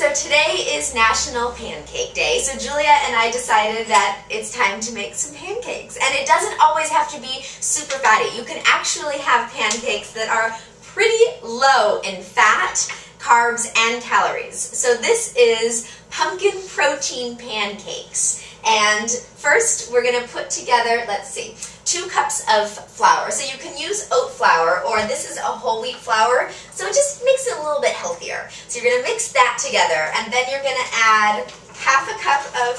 So today is National Pancake Day, so Julia and I decided that it's time to make some pancakes. And it doesn't always have to be super fatty. You can actually have pancakes that are pretty low in fat, carbs, and calories. So this is pumpkin protein pancakes. And first we're going to put together, let's see, 2 cups of flour. So you can use oat flour, or this is a whole wheat flour, so it just makes it a little bit healthier. So you're going to mix that together, and then you're going to add half a cup of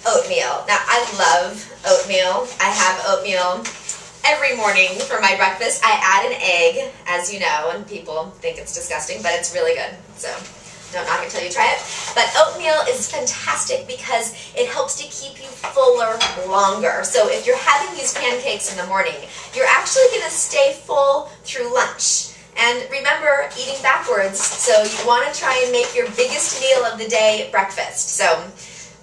oatmeal. Now I love oatmeal. I have oatmeal every morning for my breakfast. I add an egg, as you know, and people think it's disgusting, but it's really good. So don't knock it till you try it. But oatmeal is fantastic because it helps to keep you fuller longer. So if you're having these pancakes in the morning, you're actually going to stay full through lunch. And remember, eating backwards, so you want to try and make your biggest meal of the day breakfast. So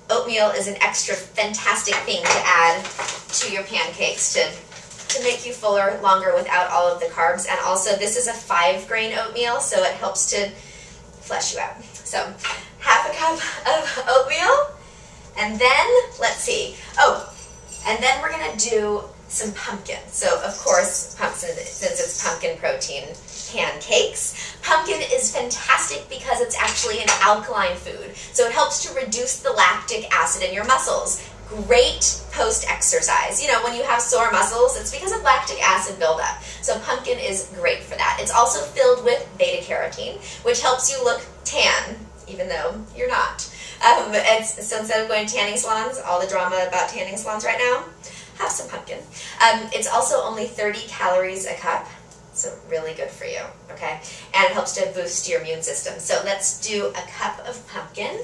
oatmeal is an extra fantastic thing to add to your pancakes to make you fuller longer without all of the carbs. And also, this is a 5-grain oatmeal, so it helps to flesh you out. So half a cup of oatmeal, and then let's see. Oh, and then we're gonna do some pumpkin. So of course, since it's pumpkin protein pancakes, pumpkin is fantastic because it's actually an alkaline food. So it helps to reduce the lactic acid in your muscles. Great post-exercise. You know, when you have sore muscles, it's because of lactic acid buildup. So pumpkin is great for that. It's also filled with beta-carotene, which helps you look tan, even though you're not. So instead of going to tanning salons, all the drama about tanning salons right now, have some pumpkin. It's also only 30 calories a cup, so really good for you, okay? And it helps to boost your immune system. So let's do a cup of pumpkin,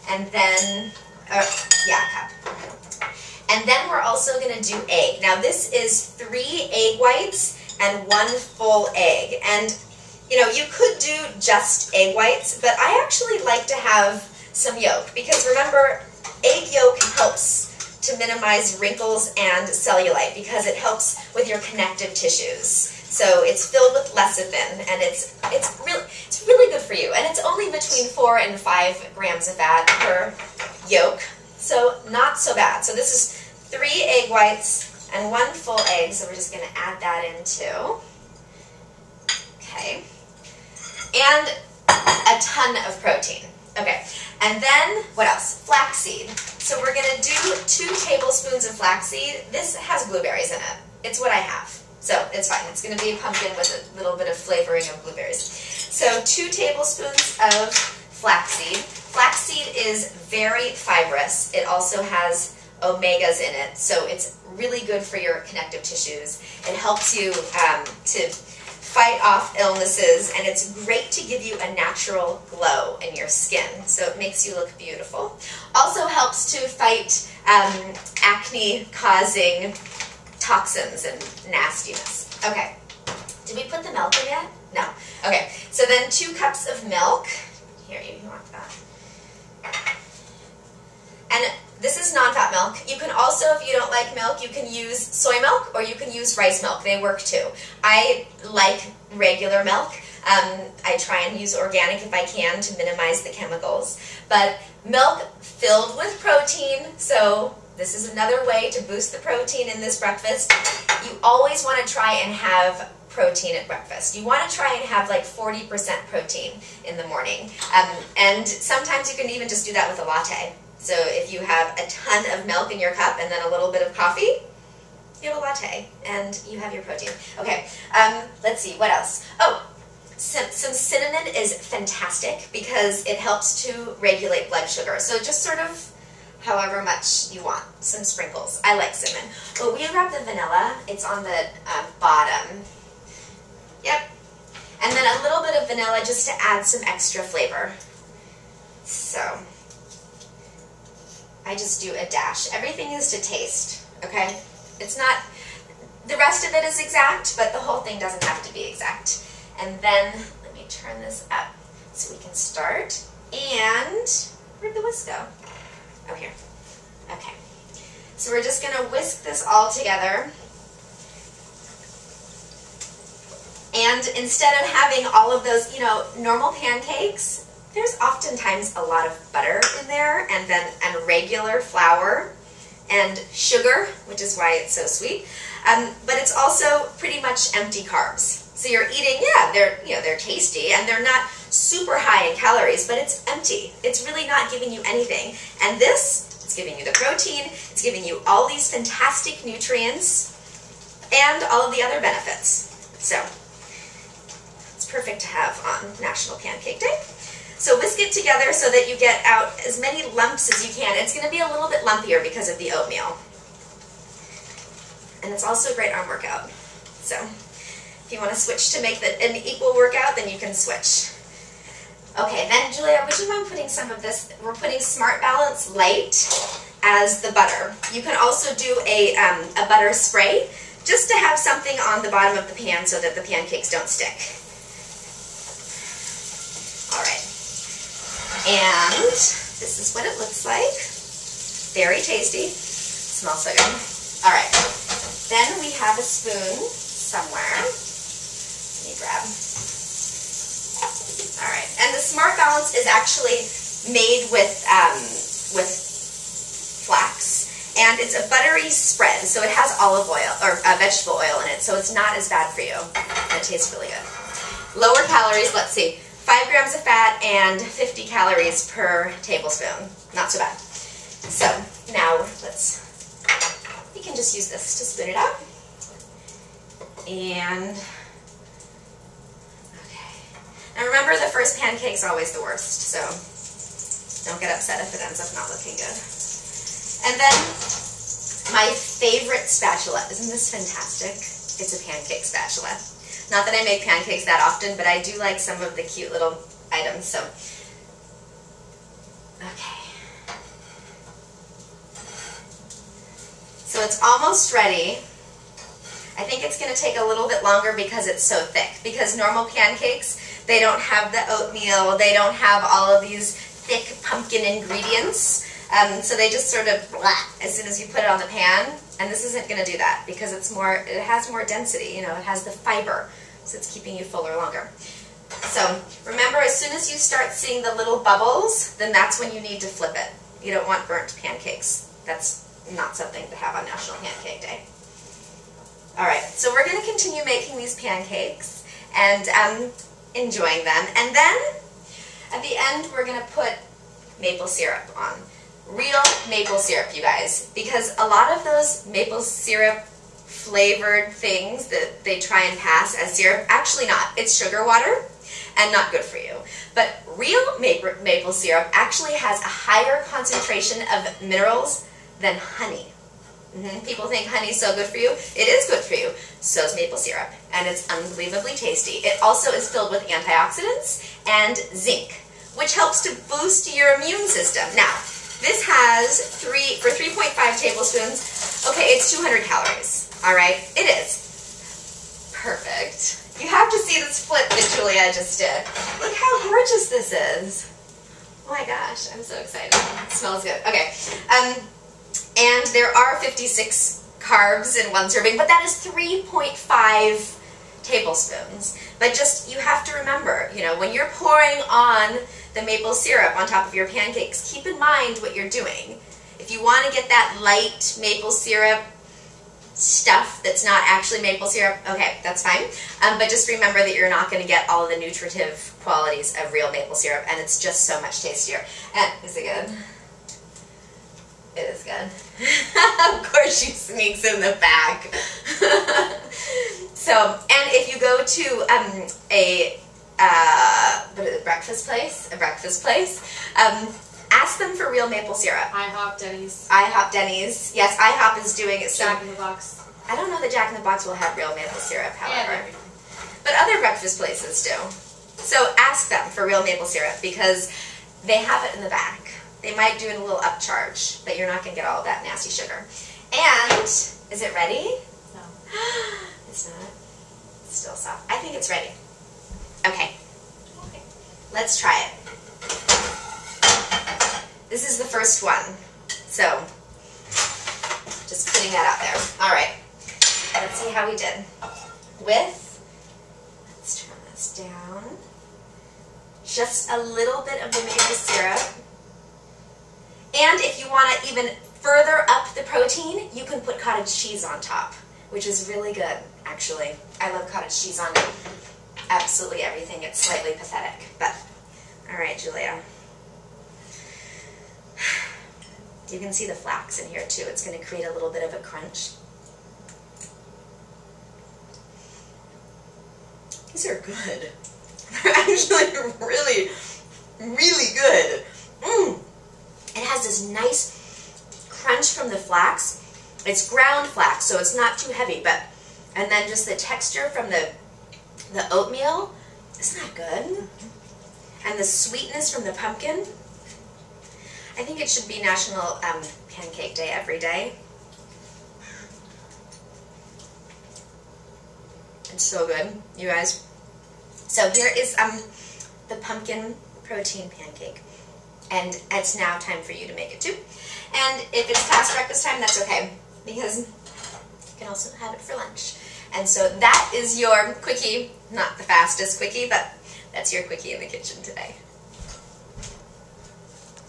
and then a cup. And then we're also going to do egg. Now this is 3 egg whites and 1 full egg. And you know, you could do just egg whites, but I actually like to have some yolk because remember, egg yolk helps to minimize wrinkles and cellulite because it helps with your connective tissues. So it's filled with lecithin, and it's really good for you. And it's only between 4 and 5 grams of fat per yolk, so not so bad. So this is 3 egg whites and 1 full egg, so we're just going to add that in too. Okay. And a ton of protein. Okay. And then, what else? Flaxseed. So we're going to do 2 tablespoons of flaxseed. This has blueberries in it. It's what I have. So it's fine. It's going to be pumpkin with a little bit of flavoring of blueberries. So 2 tablespoons of flaxseed. Flaxseed is very fibrous. It also has omegas in it, so it's really good for your connective tissues. It helps you to fight off illnesses, and it's great to give you a natural glow in your skin, so it makes you look beautiful. Also helps to fight acne-causing toxins and nastiness. Okay, did we put the milk in yet? No. Okay, so then 2 cups of milk. Here, you want that. And this is non-fat milk. You can also, if you don't like milk, you can use soy milk or you can use rice milk. They work too. I like regular milk. I try and use organic if I can to minimize the chemicals. But milk filled with protein, so this is another way to boost the protein in this breakfast. You always want to try and have protein at breakfast. You want to try and have like 40% protein in the morning. And sometimes you can even just do that with a latte. So if you have a ton of milk in your cup and then a little bit of coffee, you have a latte and you have your protein. Okay, let's see, what else? Oh, some cinnamon is fantastic because it helps to regulate blood sugar. So just sort of however much you want, some sprinkles. I like cinnamon. Oh, will you grab the vanilla? It's on the bottom. Yep. And then a little bit of vanilla just to add some extra flavor. So I just do a dash. Everything is to taste, okay? It's not, the rest of it is exact, but the whole thing doesn't have to be exact. And then, let me turn this up so we can start. And, where'd the whisk go? Oh, here. Okay. So we're just going to whisk this all together. And instead of having all of those, you know, normal pancakes, there's oftentimes a lot of butter in there, and regular flour and sugar, which is why it's so sweet. But it's also pretty much empty carbs. So you're eating, yeah, they're tasty and they're not super high in calories, but it's empty. It's really not giving you anything. And this, it's giving you the protein, it's giving you all these fantastic nutrients and all of the other benefits. So it's perfect to have on National Pancake Day. So whisk it together so that you get out as many lumps as you can. It's going to be a little bit lumpier because of the oatmeal. And it's also a great arm workout. So if you want to switch to make an equal workout, then you can switch. Okay, then Julia, would you mind putting some of this? We're putting Smart Balance Light as the butter. You can also do a butter spray just to have something on the bottom of the pan so that the pancakes don't stick. All right. And this is what it looks like. Very tasty. Smells so good. All right. Then we have a spoon somewhere. Let me grab. All right. And the Smart Balance is actually made with flax, and it's a buttery spread, so it has olive oil or vegetable oil in it, so it's not as bad for you. And it tastes really good. Lower calories. Let's see. 5 grams of fat and 50 calories per tablespoon. Not so bad. So now we can just use this to spoon it out. And, okay. Now remember, the first pancake's always the worst, so don't get upset if it ends up not looking good. And then my favorite spatula. Isn't this fantastic? It's a pancake spatula. Not that I make pancakes that often, but I do like some of the cute little items, so. Okay. So it's almost ready. I think it's going to take a little bit longer because it's so thick. Because normal pancakes, they don't have the oatmeal, they don't have all of these thick pumpkin ingredients. So they just sort of blah as soon as you put it on the pan. And this isn't going to do that because it has more density, it has the fiber. So it's keeping you fuller longer. So remember, as soon as you start seeing the little bubbles, then that's when you need to flip it. You don't want burnt pancakes. That's not something to have on National Pancake Day. All right, so we're going to continue making these pancakes and enjoying them. And then at the end, we're going to put maple syrup on. Real maple syrup, you guys, because a lot of those maple syrup flavored things that they try and pass as syrup, actually not. It's sugar water and not good for you. But real maple syrup actually has a higher concentration of minerals than honey. People think honey's so good for you. It is good for you. So is maple syrup, and it's unbelievably tasty. It also is filled with antioxidants and zinc, which helps to boost your immune system. Now, this has for 3.5 tablespoons, okay, it's 200 calories, all right? It is. Perfect. You have to see this flip that Julia just did. Look how gorgeous this is. Oh my gosh, I'm so excited. It smells good. Okay, and there are 56 carbs in one serving, but that is 3.5 tablespoons. But just, you have to remember, when you're pouring on the maple syrup on top of your pancakes, keep in mind what you're doing. If you want to get that light maple syrup stuff that's not actually maple syrup, okay, that's fine. But just remember that you're not going to get all of the nutritive qualities of real maple syrup, and it's just so much tastier. And is it good? It is good. Of course she sneaks in the back. So, and if you go to what is it, breakfast place, ask them for real maple syrup. IHOP, Denny's. IHOP, Denny's. Yes, IHOP is doing it. Jack in the Box. I don't know that Jack in the Box will have real maple syrup, however. Yeah, but other breakfast places do. So ask them for real maple syrup because they have it in the back. They might do a little upcharge, but you're not going to get all of that nasty sugar. And, is it ready? No. It's not. It's still soft. I think it's ready. Okay. Let's try it. This is the first one. So, just putting that out there. All right. Let's see how we did. Let's turn this down. just a little bit of the maple syrup. And if you want to even further up the protein, you can put cottage cheese on top, which is really good, actually. I love cottage cheese on absolutely everything. It's slightly pathetic, but all right, Julia. You can see the flax in here too. It's going to create a little bit of a crunch. These are good. They're actually really, really good. It has this nice crunch from the flax. It's ground flax, so it's not too heavy, and then just the texture from the oatmeal. Isn't that good? And the sweetness from the pumpkin. I think it should be National Pancake Day every day. It's so good, you guys. So here is the pumpkin protein pancake. And it's now time for you to make it too. And if it's past breakfast time, that's okay, because you can also have it for lunch. And so that is your quickie. Not the fastest quickie, but that's your quickie in the kitchen today.